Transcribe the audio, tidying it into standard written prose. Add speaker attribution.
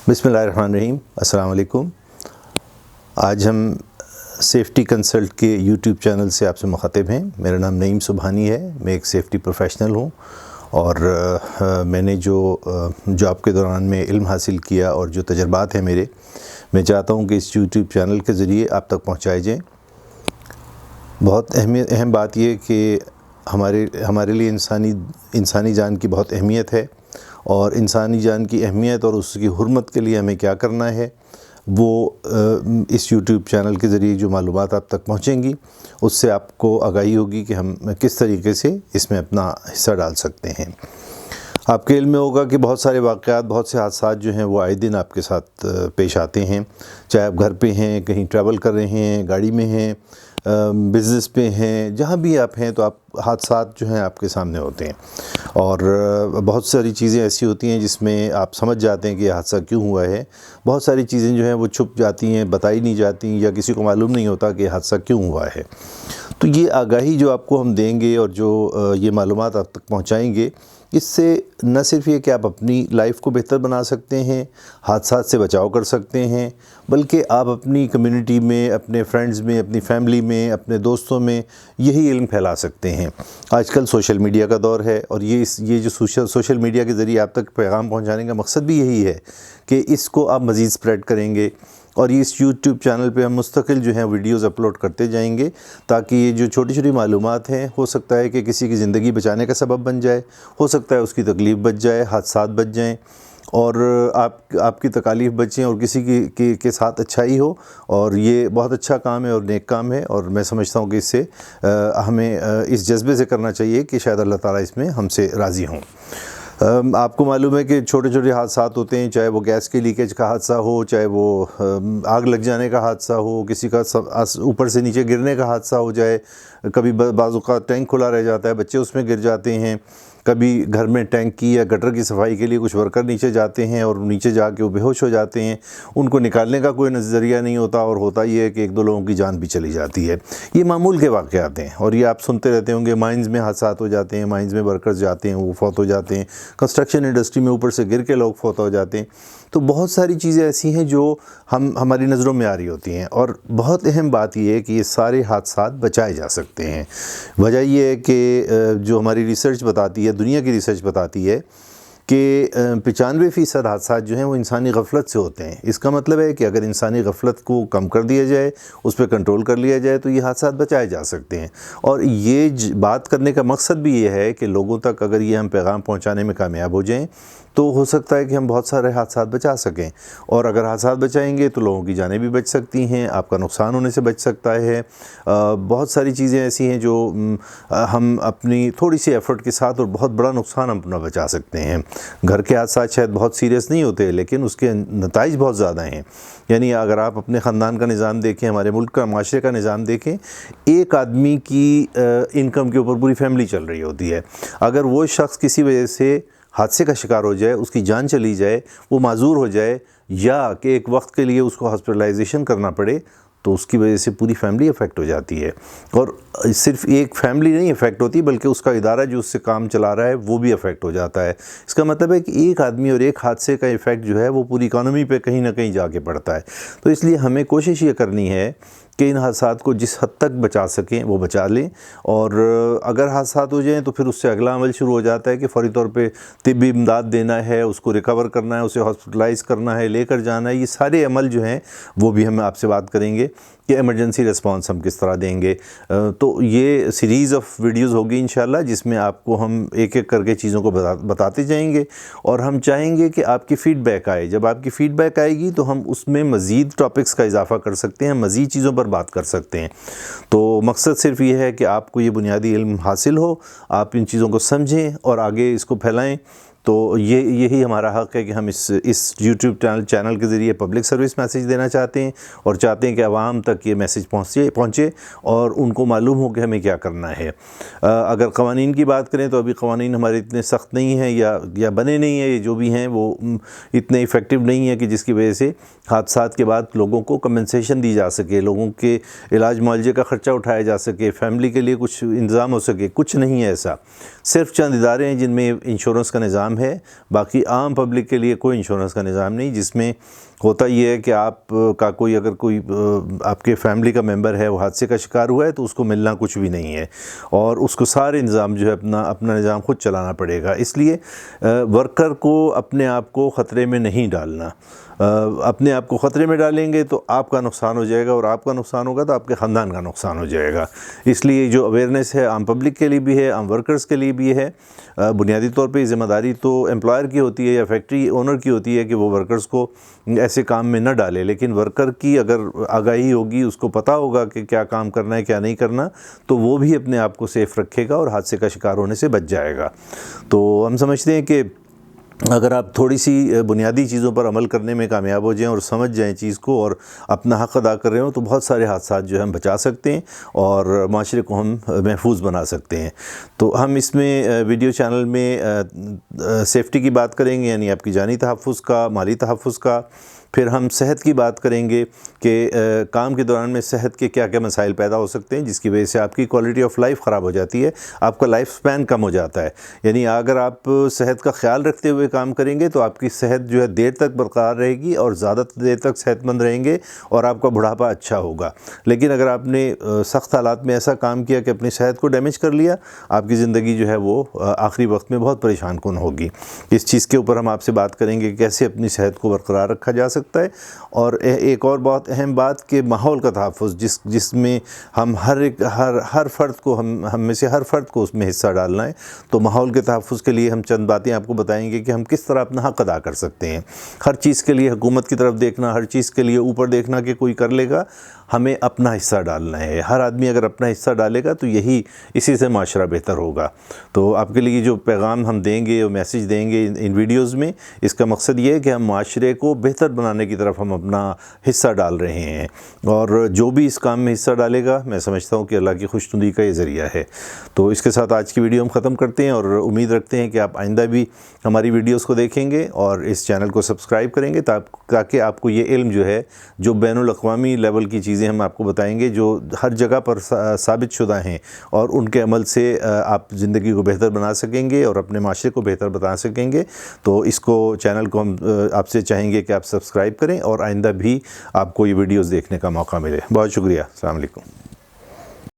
Speaker 1: बिस्मिल्लाहिर्रहमानिर्रहीम। अस्सलाम वालेकुम। आज हम सेफ़्टी कंसल्ट के यूट्यूब चैनल से आपसे मुखातिब हैं। मेरा नाम नईम सुबहानी है। मैं एक सेफ़्टी प्रोफेशनल हूँ और मैंने जो जॉब के दौरान में इल्म हासिल किया और जो तजर्बात हैं मेरे, मैं चाहता हूँ कि इस यूट्यूब चैनल के ज़रिए आप तक पहुँचाए जाएँ। बहुत अहम बात ये कि हमारे लिए इंसानी जान की बहुत अहमियत है और इंसानी जान की अहमियत और उसकी हुर्मत के लिए हमें क्या करना है वो इस यूट्यूब चैनल के ज़रिए जो मालूमात आप तक पहुँचेंगी उससे आपको आगाही होगी कि हम किस तरीके से इसमें अपना हिस्सा डाल सकते हैं। आपके इल्म में होगा कि बहुत सारे वाक़यात, बहुत से हादसात जो हैं वो आए दिन आपके साथ पेश आते हैं। चाहे आप घर पे हैं, कहीं ट्रैवल कर रहे हैं, गाड़ी में हैं, बिज़नेस पे हैं, जहाँ भी आप हैं तो आप हादसात जो हैं आपके सामने होते हैं और बहुत सारी चीज़ें ऐसी होती हैं जिसमें आप समझ जाते हैं कि ये हादसा क्यों हुआ है। बहुत सारी चीज़ें जो हैं वो छुप जाती हैं, बताई नहीं जाती या किसी को मालूम नहीं होता कि हादसा क्यों हुआ है। तो ये आगाही जो आपको हम देंगे और जो ये मालूमात आप तक पहुँचाएँगे, इससे न सिर्फ़ ये कि आप अपनी लाइफ को बेहतर बना सकते हैं, हादसात से बचाव कर सकते हैं, बल्कि आप अपनी कम्युनिटी में, अपने फ्रेंड्स में, अपनी फैमिली में, अपने दोस्तों में यही इल्म फैला सकते हैं। आजकल सोशल मीडिया का दौर है और ये जो सोशल मीडिया के ज़रिए आप तक पैगाम पहुंचाने का मकसद भी यही है कि इसको आप मज़ीद स्प्रेड करेंगे और इस यूट्यूब चैनल पे हम मुस्तकिल जो हैं वीडियोज़ अपलोड करते जाएंगे ताकि ये जो छोटी छोटी मालूमात हैं, हो सकता है कि किसी की ज़िंदगी बचाने का सबब बन जाए, हो सकता है उसकी तकलीफ़ बच जाए, हादसात बच जाएं और आपकी तकालीफ़ बचें और किसी के साथ अच्छाई हो। और ये बहुत अच्छा काम है और नेक काम है और मैं समझता हूँ कि इससे हमें इस जज्बे से करना चाहिए कि शायद अल्लाह ताला इसमें हमसे राज़ी हों। आपको मालूम है कि छोटे छोटे हादसात होते हैं, चाहे वो गैस के लीकेज का हादसा हो, चाहे वो आग लग जाने का हादसा हो, किसी का ऊपर से नीचे गिरने का हादसा हो जाए, कभी बाज़ू का टैंक खुला रह जाता है, बच्चे उसमें गिर जाते हैं, कभी घर में टैंक की या गटर की सफाई के लिए कुछ वर्कर नीचे जाते हैं और नीचे जाके वो बेहोश हो जाते हैं, उनको निकालने का कोई नज़रिया नहीं होता और होता ये है कि एक दो लोगों की जान भी चली जाती है। ये मामूल के वाक़यात हैं और ये आप सुनते रहते होंगे। माइंस में हादसात हो जाते हैं, माइंस में वर्कर्स जाते हैं, वो फौत हो जाते हैं, कंस्ट्रक्शन इंडस्ट्री में ऊपर से गिर के लोग फौत हो जाते हैं। तो बहुत सारी चीज़ें ऐसी हैं जो हमारी नज़रों में आ रही होती हैं और बहुत अहम बात ये है कि ये सारे हादसात बचाए जा सकते हैं। वजह ये है कि जो हमारी रिसर्च बताती है, दुनिया की रिसर्च बताती है कि 95% हादसात जो हैं वो इंसानी गफलत से होते हैं। इसका मतलब है कि अगर इंसानी गफलत को कम कर दिया जाए, उस पर कंट्रोल कर लिया जाए तो ये हादसात बचाए जा सकते हैं। और ये बात करने का मकसद भी ये है कि लोगों तक अगर ये हम पैगाम पहुंचाने में कामयाब हो जाएं तो हो सकता है कि हम बहुत सारे हादसात बचा सकें और अगर हादसात बचाएंगे तो लोगों की जानें भी बच सकती हैं, आपका नुकसान होने से बच सकता है। बहुत सारी चीज़ें ऐसी हैं जो हम अपनी थोड़ी सी एफ़र्ट के साथ और बहुत बड़ा नुकसान हम अपना बचा सकते हैं। घर के हादसात शायद बहुत सीरियस नहीं होते लेकिन उसके नताइज बहुत ज़्यादा हैं। यानी अगर आप अपने ख़ानदान का निज़ाम देखें, हमारे मुल्क का, माशरे का निज़ाम देखें, एक आदमी की इनकम के ऊपर पूरी फैमिली चल रही होती है। अगर वो शख्स किसी वजह से हादसे का शिकार हो जाए, उसकी जान चली जाए, वो माजूर हो जाए या कि एक वक्त के लिए उसको हॉस्पिटलाइजेशन करना पड़े तो उसकी वजह से पूरी फैमिली अफेक्ट हो जाती है। और सिर्फ एक फैमिली नहीं अफेक्ट होती बल्कि उसका इदारा जो उससे काम चला रहा है वो भी अफेक्ट हो जाता है। इसका मतलब है कि एक आदमी और एक हादसे का इफ़ेक्ट जो है वो पूरी इकानमी पे कहीं ना कहीं जाके पड़ता है। तो इसलिए हमें कोशिश ये करनी है कि इन हादसात को जिस हद तक बचा सकें वो बचा लें और अगर हादसात हो जाएं तो फिर उससे अगला अमल शुरू हो जाता है कि फ़ौरी तौर पे तिब्बी इमदाद देना है, उसको रिकवर करना है, उसे हॉस्पिटलाइज़ करना है, लेकर जाना है। ये सारे अमल जो हैं वो भी हम आपसे बात करेंगे कि एमरजेंसी रिस्पांस हम किस तरह देंगे। तो ये सीरीज़ ऑफ वीडियोज़ होगी इंशाल्लाह जिसमें आपको हम एक एक करके चीज़ों को बताते जाएंगे और हम चाहेंगे कि आपकी फ़ीडबैक आए। जब आपकी फ़ीडबैक आएगी तो हम उसमें मज़ीद टॉपिक्स का इजाफ़ा कर सकते हैं, मज़ीद चीज़ों पर बात कर सकते हैं। तो मकसद सिर्फ ये है कि आपको ये बुनियादी इल्म हासिल हो, आप इन चीज़ों को समझें और आगे इसको फैलाएं। तो यही हमारा हक़ है कि हम इस यूट्यूब चैनल के ज़रिए पब्लिक सर्विस मैसेज देना चाहते हैं और चाहते हैं कि आवाम तक ये मैसेज पहुँचे और उनको मालूम हो कि हमें क्या करना है। अगर क़वानीन की बात करें तो अभी क़वानीन हमारे इतने सख्त नहीं हैं या बने नहीं हैं, ये जो भी हैं वो इतने इफ़ेक्टिव नहीं है कि जिसकी वजह से हादसात के बाद लोगों को कम्पनसेशन दी जा सके, लोगों के इलाज मुआवजे का ख़र्चा उठाया जा सके, फैमिली के लिए कुछ इंतज़ाम हो सके। कुछ नहीं है ऐसा। सिर्फ चंद इदारे हैं जिनमें इंश्योरेंस का निज़ाम نظام ہے، باقی عام پبلک کے لیے کوئی انشورنس کا نظام نہیں، جس میں ہوتا یہ ہے کہ آپ کا اگر کوئی آپ کے فیملی کا ممبر ہے وہ حادثے کا شکار ہوا ہے تو اس کو ملنا کچھ بھی نہیں ہے، اور اس کو سارے نظام جو ہے اپنا نظام خود چلانا پڑے گا۔ اس لیے ورکر کو اپنے آپ کو خطرے میں نہیں ڈالنا، اپنے آپ کو خطرے میں ڈالیں گے تو آپ کا نقصان ہو جائے گا، اور آپ کا نقصان ہوگا تو آپ کے خاندان کا نقصان ہو جائے گا۔ اس لیے جو اویئرنیس ہے عام پبلک کے لیے بھی ہے، عام ورکرز کے لیے بھی ہے۔ بنیادی طور پہ ذمہ داری تو امپلائر کی ہوتی ہے یا فیکٹری اونر کی ہوتی ہے کہ وہ ورکرز کو ایسے کام میں نہ ڈالے، لیکن ورکر کی اگر آگاہی ہوگی، اس کو پتہ ہوگا کہ کیا کام کرنا ہے کیا نہیں کرنا، تو وہ بھی اپنے آپ کو سیف رکھے گا اور حادثے کا شکار ہونے سے بچ جائے گا۔ تو ہم سمجھتے ہیں کہ اگر آپ تھوڑی سی بنیادی چیزوں پر عمل کرنے میں کامیاب ہو جائیں اور سمجھ جائیں چیز کو اور اپنا حق ادا کر رہے ہوں، تو بہت سارے حادثات جو ہے ہم بچا سکتے ہیں اور معاشرے کو ہم محفوظ بنا سکتے ہیں۔ تو ہم اس میں ویڈیو چینل میں سیفٹی کی بات کریں گے، یعنی آپ کی جانی تحفظ کا، مالی تحفظ کا، پھر ہم صحت کی بات کریں گے کہ کام کے دوران میں صحت کے کیا کیا مسائل پیدا ہو سکتے ہیں جس کی وجہ سے آپ کی کوالٹی آف لائف خراب ہو جاتی ہے، آپ کا لائف سپین کم ہو جاتا ہے۔ یعنی اگر آپ صحت کا خیال رکھتے ہوئے کام کریں گے تو آپ کی صحت جو ہے دیر تک برقرار رہے گی اور زیادہ دیر تک صحت مند رہیں گے اور آپ کا بڑھاپا اچھا ہوگا۔ لیکن اگر آپ نے سخت حالات میں ایسا کام کیا کہ اپنی صحت کو ڈیمیج کر لیا، آپ کی زندگی جو ہے وہ آخری وقت میں بہت پریشان کن ہوگی۔ اس چیز کے اوپر ہم آپ سے بات کریں گے کہ کیسے اپنی صحت کو برقرار رکھا جا سکتا ہے، اور ایک اور بہت اہم بات کہ ماحول کا تحفظ، جس میں ہم ہر فرد کو ہم میں سے ہر فرد کو اس میں حصہ ڈالنا ہے۔ تو ماحول کے تحفظ کے لیے ہم چند باتیں آپ کو بتائیں گے کہ ہم کس طرح اپنا حق ادا کر سکتے ہیں۔ ہر چیز کے لیے حکومت کی طرف دیکھنا، ہر چیز کے لیے اوپر دیکھنا کہ کوئی کر لے گا، ہمیں اپنا حصہ ڈالنا ہے۔ ہر آدمی اگر اپنا حصہ ڈالے گا تو اسی سے معاشرہ بہتر ہوگا۔ تو آپ کے لیے جو پیغام ہم دیں گے اور میسیج دیں گے ان ویڈیوز میں، اس کا مقصد یہ ہے کہ ہم معاشرے کو بہتر بنانے کی طرف ہم اپنا حصہ ڈال رہے ہیں، اور جو بھی اس کام میں حصہ ڈالے گا، میں سمجھتا ہوں کہ اللہ کی خوشنودی کا یہ ذریعہ ہے۔ تو اس کے ساتھ آج کی ویڈیو ہم ختم کرتے ہیں، اور امید رکھتے ہیں کہ آپ آئندہ بھی ہماری ویڈیوز کو دیکھیں گے اور اس چینل کو سبسکرائب کریں گے تاکہ آپ کو یہ علم جو ہے، جو بین الاقوامی لیول کی چیزیں ہم آپ کو بتائیں گے، جو ہر جگہ پر ثابت شدہ ہیں، اور ان کے عمل سے آپ زندگی کو بہتر بنا سکیں گے اور اپنے معاشرے کو بہتر بنا سکیں گے۔ تو اس چینل کو ہم آپ سے چاہیں گے کہ آپ سبسکرائب کریں اور آئندہ بھی آپ کو یہ ویڈیوز دیکھنے کا موقع ملے۔ بہت شکریہ، السلام علیکم۔